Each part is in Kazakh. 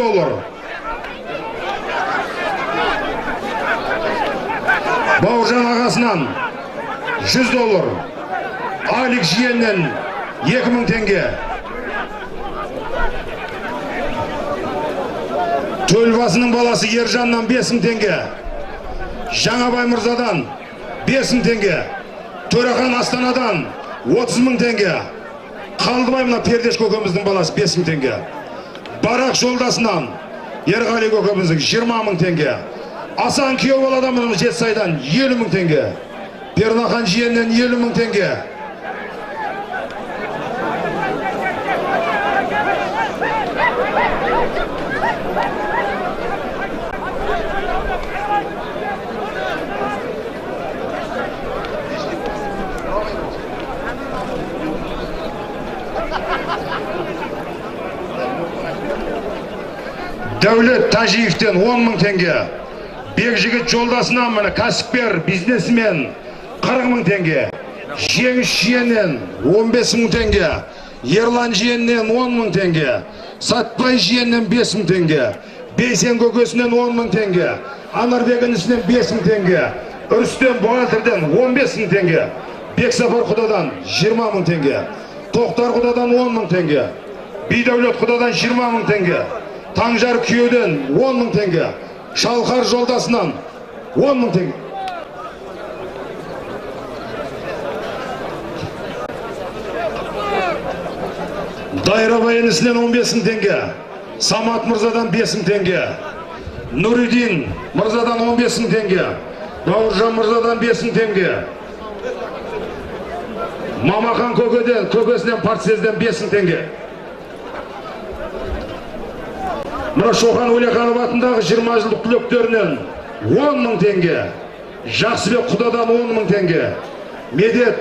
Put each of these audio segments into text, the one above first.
доллар. Бауыржан ағасынан 100 доллар. Айлық жиеннен 2000 теңге. Төлбасының баласы Ержаннан 5000 теңге. Жаңабай Мырзадан 5000 теңге. Төрахан Астанадан 30.000 теңге. Қалдыбай мына Пердеш көкеміздің баласы 5000 теңге. Барақ жолдасынан Ерғали көкеміздің 20.000 теңге. Асан күйеу баладамыз Жетісайдан 50.000 теңге. Пернахан жиеннен 50.000 теңге. Дәулет Тажиевтен 10.000 теңге. Бекжігіт жолдасынан мына кәсіпкер, бизнесмен 40.000 теңге. Жеңіс жиеннен 15.000 теңге. Ерлан жиеннен 10.000 теңге. Сатпай жиеннен 5.000 теңге. Бейсен көкесінен 10.000 теңге. Анарбек інісінен 5.000 теңге. Үрістен бухгалтерден 15.000 теңге. Бексапар құдадан 20.000 теңге. Тоқтар құдадан 10.000 теңге. Бидәулет құдадан 20.000 теңге. Таңжар күйеуден 10.000 теңге. Шалқар жолдасынан 10.000 теңге. Дайрабай інісінен 15.000 теңге. Самат Мырзадан 5.000 теңге. Нұридин Мырзадан 15.000 теңге. Бауыржан Мырзадан 5.000 теңге. Мамахан көкесінен партсезден 5.000 теңге. Мұра Шоқан Өлеқанов атындағы 20 жылдық түлектерінен 10.000 теңге. Жақсыбек құдадан 10.000 теңге. Медет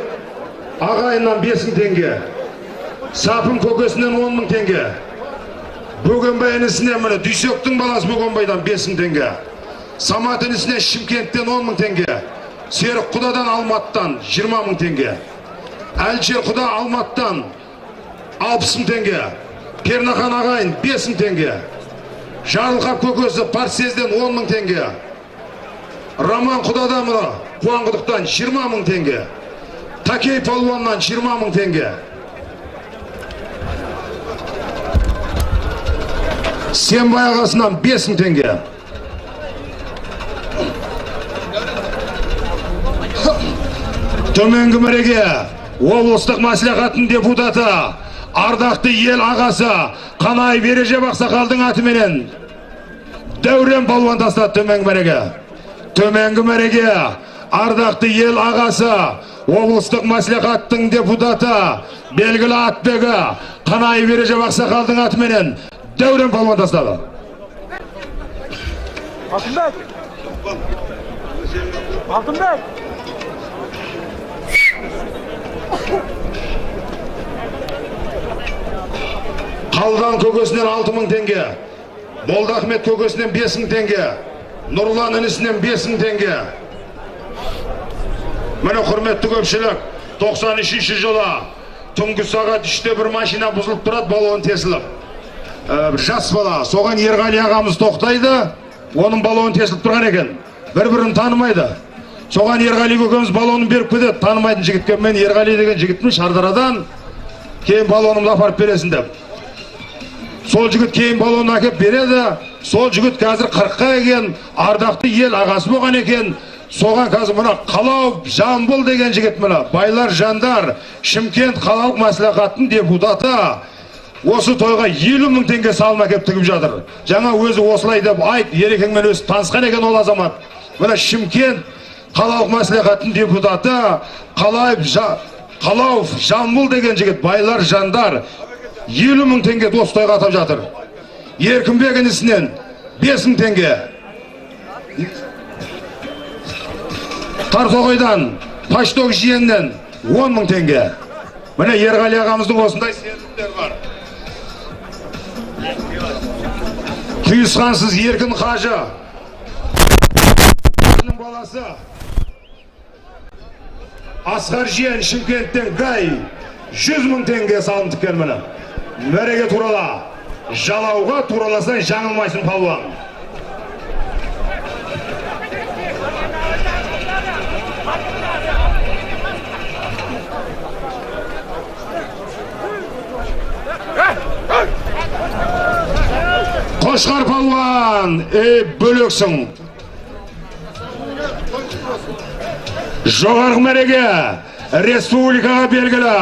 ағайыннан 5.000 теңге. Сапын көкесінен 10.000 теңге. Бөгенбай інісінен мұны Дүйсектің баласы Бөгенбайдан 5.000 теңге. Самат інісінен Шымкенттен 10.000 теңге. Серік құдадан Алматтан 20.000 теңге. Әлшер құда Алматтан 60.000 теңге. Пернахан ағайын 5.000 теңге. Жарылқап көкесі партсезден 10.000 теңге. Роман құдадан мұны Қуанқұдықтан 20.000 теңге. Такей Палуаннан 20.000 теңге. Сенбай ағасынан 5.000 теңге. Төменгі мәреге облыстық мәслихаттың депутаты, ардақты ел ағасы Қанай Бережеп ақсақалдың атыменен Дәурен балуан тастады төменгі мәреге. Төменгі мәреге ардақты ел ағасы облыстық мәслихаттың депутаты, белгілі атбегі Қанай Бережеп ақсақалдың атыменен Дәурен балуан тастады. Алтынбек! Қалдан көкесінен 6.000 теңге. Молдахмет көкесінен 5.000 теңге. Нұрлан інісінен 5.000 теңге. Міне құрметті көпшілік, 93 жылы түнгі сағат 3-те бір машина бұзылып тұрады, балуан тесіліп. Жас бала, соған Ерғали ағамыз тоқтайды, оның балуан тесіліп тұрған екен. Бір-бірін танымайды. Соған Ерғали көкеміз балуанын беріп кетеді, танымайтын жігітке. Мен Ерғали деген жігітмін Шардарадан, кейін балуанымды апарып бересін деп. Сол жігіт кейін балуанын әкеп береді. Сол жігіт қазір 40-қа екен, ардақты ел ағасы болған екен. Соған қазір мұна Қалау Жамбыл деген жігіт мұна. Байлар жандар, Шымкент қалалық мәслихаттың депутаты. Осы тойға 50.000 теңге салым әкеп тігіп жатыр. Жаңа өзі осылай деп айт, ерекеңмен өзі танысқан екен ол азамат. Мұна Шымкент қалалық мәслихаттың депутаты, Қалау Жамбыл деген жігіт, байлар жандар. 50.000 теңге достойға атап жатыр. Еркінбек інісінен 5.000 теңге. Тартоғайдан Таштоқ жиеннен 10.000 теңге. Міне Ерғали ағамыздың осындай серіктер бар. Түйісқансыз Еркін Қажы баласы Асқар жиен Шымкенттен Гай 100.000 теңге салым тіккен міне. Мәреге турала жалауға тураласаң жаңылмайсың палуан. Қошқар палуан, бөлексің. Жоғарғы мәреге республикаға белгілі